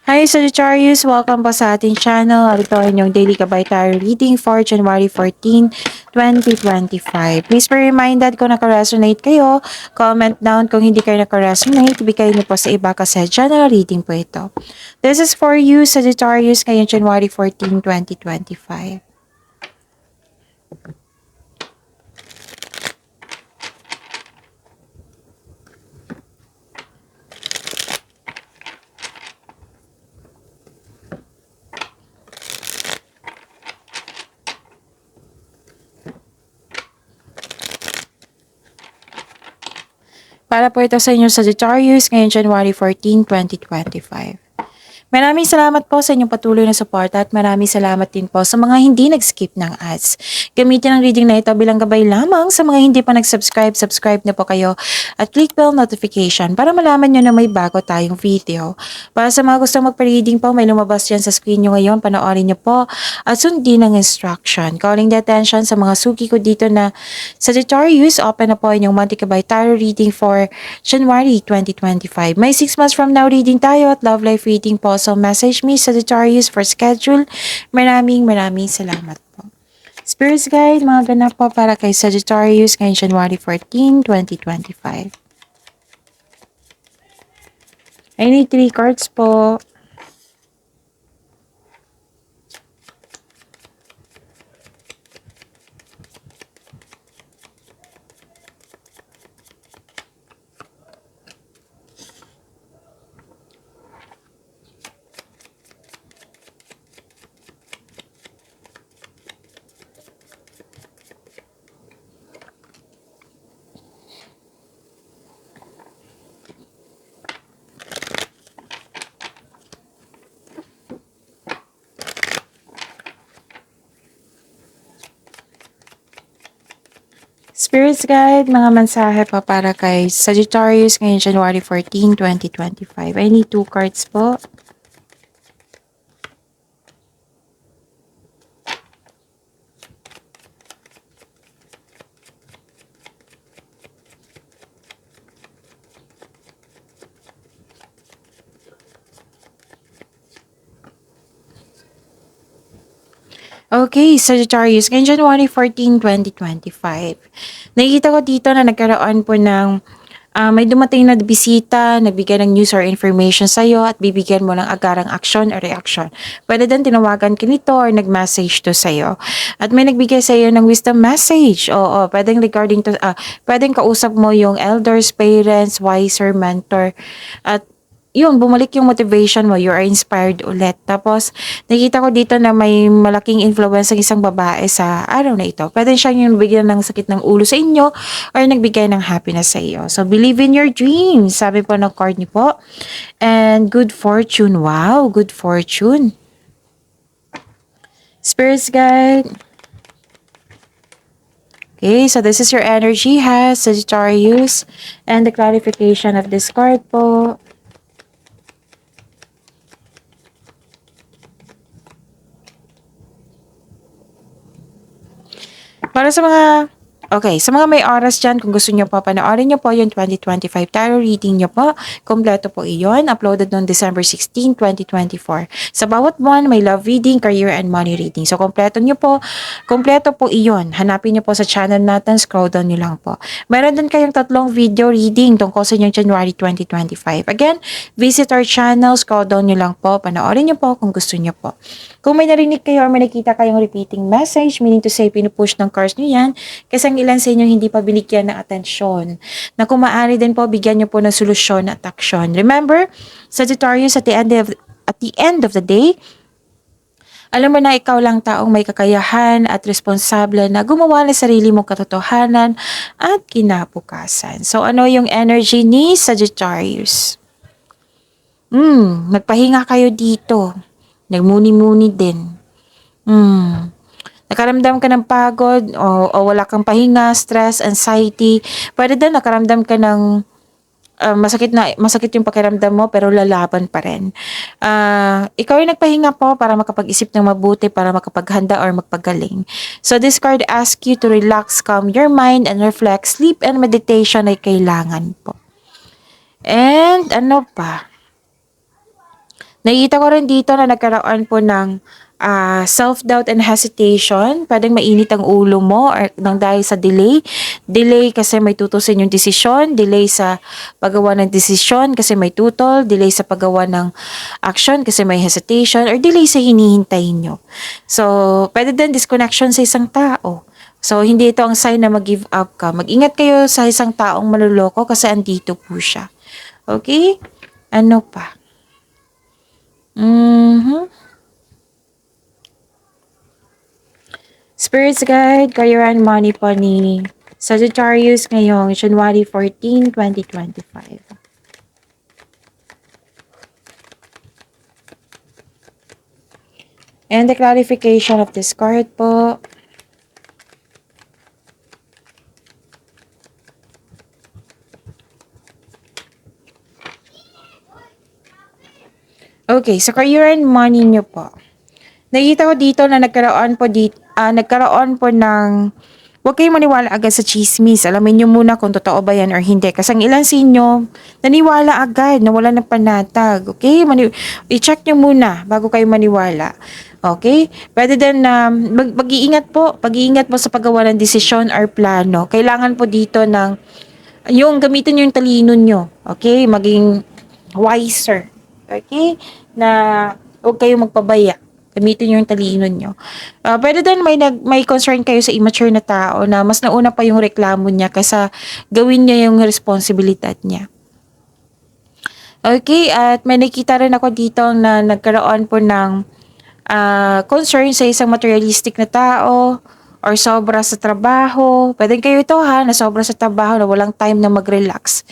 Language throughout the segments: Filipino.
Hi Sagittarius! Welcome po sa ating channel. Ito ay inyong daily Gabay Tarot reading for January 14, 2025. Please be reminded kung naka-resonate kayo, comment down kung hindi kayo naka-resonate, ibigay niyo po sa iba kasi general reading po ito. This is for you Sagittarius ngayong January 14, 2025. Para po ito sa inyo Sagittarius ngayong January 14, 2025. Maraming salamat po sa inyong patuloy na suporta at maraming salamat din po sa mga hindi nag-skip ng ads. Gamitin ang reading na ito bilang gabay lamang sa mga hindi pa nag-subscribe, subscribe na po kayo at click bell notification para malaman nyo na may bago tayong video. Para sa mga gustong magpa-reading po, may lumabas dyan sa screen nyo ngayon, panoorin nyo po at sundin ang instruction. Calling the attention sa mga suki ko dito na Sagittarius, open na po inyong monthly Gabay Tarot reading for January 2025. May 6 months from now reading tayo at love life reading po. So message me Sagittarius for schedule. Maraming salamat po. Spirits Guide, mga ganap po para kay Sagittarius ngayong January 14, 2025. I need 3 cards po. Spirits Guide, mga mensahe pa para kay Sagittarius ngayong January 14, 2025. I need 2 cards po. Okay, Sagittarius, ngayong January 14, 2025. Nakikita ko dito na nagkaroon po ng may dumating na bisita, nagbigay ng news or information sa'yo at bibigyan mo ng agarang aksyon or reaction. Pwede din tinawagan ka nito or nag-message to sa'yo. At may nagbigay sa'yo ng wisdom message. Oo, pwedeng regarding to, pwedeng kausap mo yung elders, parents, wiser, mentor. At yun, bumalik yung motivation mo, you are inspired ulit. Tapos, nakita ko dito na may malaking influence ng isang babae sa araw na ito. Pwede siya yung bigyan ng sakit ng ulo sa inyo or nagbigay ng happiness sa iyo. So, believe in your dreams. Sabi po ng card niyo po. And good fortune. Wow, good fortune. Spirits Guide. Okay, so this is your energy, Sagittarius. And the clarification of this card po. Para sa mga, sa mga may oras dyan, kung gusto nyo po, panoorin nyo po yung 2025 tarot reading nyo po. Kompleto po iyon. Uploaded noong December 16, 2024. Sa bawat buwan, may love reading, career, and money reading. So, kompleto po iyon. Hanapin nyo po sa channel natin. Scroll down nyo lang po. Meron din kayong 3 video reading tungkol sa inyong January 2025. Again, visit our channel. Scroll down nyo lang po. Panoorin nyo po kung gusto nyo po. Kung may narinig kayo or may nakita kayong repeating message, meaning to say, pinupush ng cards nyo yan, kasi ang ilan sa inyo hindi pa binigyan ng atensyon. Na kung maaari din po, bigyan nyo po ng solusyon at aksyon. Remember, Sagittarius, at the end of the day, alam mo na ikaw lang taong may kakayahan at responsable na gumawa ng sarili mong katotohanan at kinabukasan. So, ano yung energy ni Sagittarius? Nagpahinga kayo dito. Nagmuni-muni din. Nakaramdam ka ng pagod o wala kang pahinga, stress, anxiety. Pwede din nakaramdam ka ng masakit yung pakiramdam mo pero lalaban pa rin. Ikaw ay nagpahinga po para makapag-isip ng mabuti, para makapaghanda or magpagaling. So this card asks you to relax, calm your mind, and reflect. Sleep and meditation ay kailangan po. And ano pa? Nakita ko rin dito na nagkaroon po ng self-doubt and hesitation. Pwedeng mainit ang ulo mo or nang dahil sa delay. Delay kasi may tutusin yung desisyon. Delay sa paggawa ng desisyon kasi may tutol. Delay sa paggawa ng action kasi may hesitation. Or delay sa hinihintay nyo. So, pwede din disconnection sa isang tao. So, hindi ito ang sign na mag-give up ka. Mag-ingat kayo sa isang taong maluloko kasi andito po siya. Okay? Ano pa? Spirits Guide, Career and Money po ni Sagittarius ngayong January 14, 2025. And the clarification of this card po. Okay, so career and money nyo po. Nakita ko dito na nagkaroon po ng, huwag kayong maniwala agad sa chismis. Alamin nyo muna kung totoo ba yan or hindi. Kasi ang ilan sa inyo, naniwala agad na wala ng panatag. Okay? I-check nyo muna bago kayo maniwala. Okay? Pwede din na mag-iingat po. Pag-iingat po sa paggawa ng desisyon or plano. Kailangan po dito ng, gamitin nyo yung talino nyo. Okay? Maging wiser. Okay? Na huwag kayong magpabaya. Gamitin yung talino nyo. Pwede din may concern kayo sa immature na tao na mas nauna pa yung reklamo niya kaysa gawin niya yung responsibilidad niya. Okay, at may nakita rin ako dito na nagkaroon po ng concern sa isang materialistic na tao or sobra sa trabaho. Pwede kayo ito na sobra sa trabaho na walang time na mag-relax.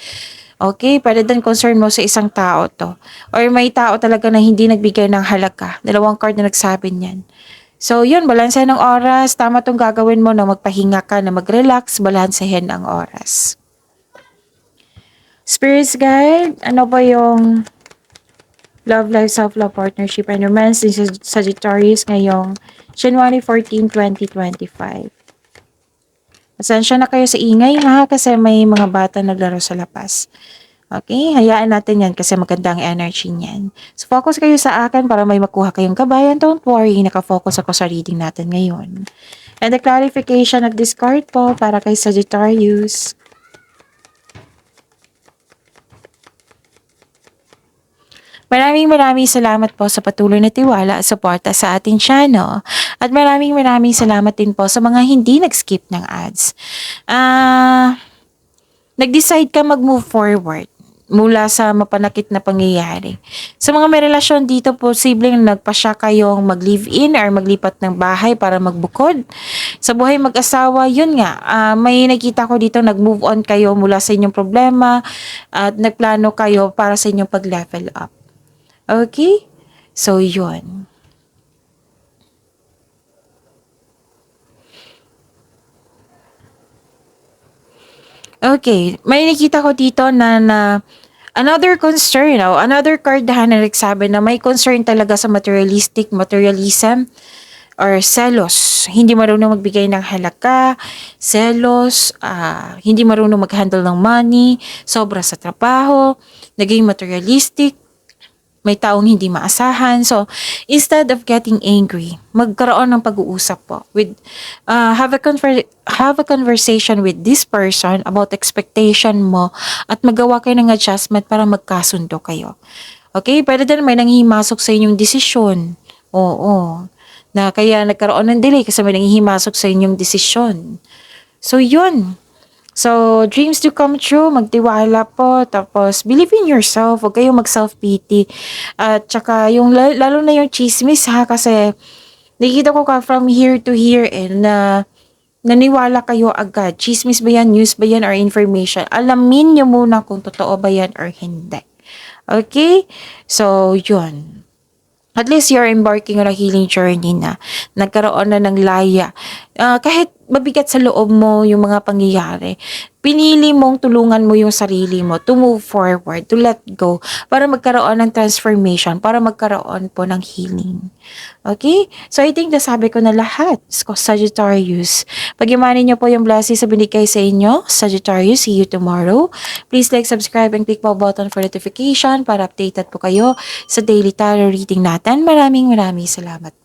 Okay, pwede din concern mo sa isang tao to. Or may tao talaga na hindi nagbigay ng halaga. Dalawang card na nagsabi niyan. So, yun, balansehin ang oras. Tama tong gagawin mo na magpahinga ka, na mag-relax, balansehin ang oras. Spirits Guide, ano ba yung love life, self-love, partnership, and romance ni Sagittarius ngayong January 14, 2025? Pasensya na kayo sa ingay kasi may mga bata naglaro sa labas. Okay, hayaan natin yan kasi maganda ang energy niyan. So, focus kayo sa akin para may makuha kayong kabayan. Don't worry, nakafocus ako sa reading natin ngayon. And the clarification of this card po para kay Sagittarius. Maraming salamat po sa patuloy na tiwala at suporta sa ating channel. At maraming salamat din po sa mga hindi nag-skip ng ads. Nag-decide ka mag-move forward mula sa mapanakit na pangyayari. Sa mga may relasyon dito, posibleng nagpasya kayong mag-live-in or maglipat ng bahay para magbukod. Sa buhay mag-asawa, yun nga, may nakita ko dito, nag-move on kayo mula sa inyong problema at nagplano kayo para sa inyong pag-level up. Okay? So, yun. Okay, may nakita ko dito na another concern, another card na nagsabi na may concern talaga sa materialism or selos. Hindi marunong magbigay ng halaga, selos, hindi marunong mag-handle ng money, sobra sa trabaho, naging materialistic, may taong hindi maasahan. So, instead of getting angry, magkaroon ng pag-uusap po with have a conversation with this person about expectation mo at magawa kayo ng adjustment para magkasundo kayo. Okay? Pwede din may nanghihimasok sa inyong desisyon. Oo. Na kaya nagkaroon ng delay kasi may nanghihimasok sa inyong desisyon. So, yun. So, dreams do come true, magtiwala po, tapos believe in yourself, huwag kayong mag-self-pity. At saka, lalo na yung chismis kasi nakikita ko ka from here to here na naniwala kayo agad. Chismis ba yan, news ba yan, or information? Alamin nyo muna kung totoo ba yan or hindi. Okay? So, yun. At least you're embarking on a healing journey na. Nagkaroon na ng laya. Kahit mabigat sa loob mo yung mga pangyayari, pinili mong tulungan mo yung sarili mo to move forward, to let go, para magkaroon ng transformation, para magkaroon po ng healing. Okay? So, I think nasabi ko na lahat, Sagittarius. Pag-imanin niyo po yung blessings sa binigay sa inyo, Sagittarius. See you tomorrow. Please like, subscribe, and click po button for notification para updated po kayo sa daily tarot reading natin. Maraming salamat.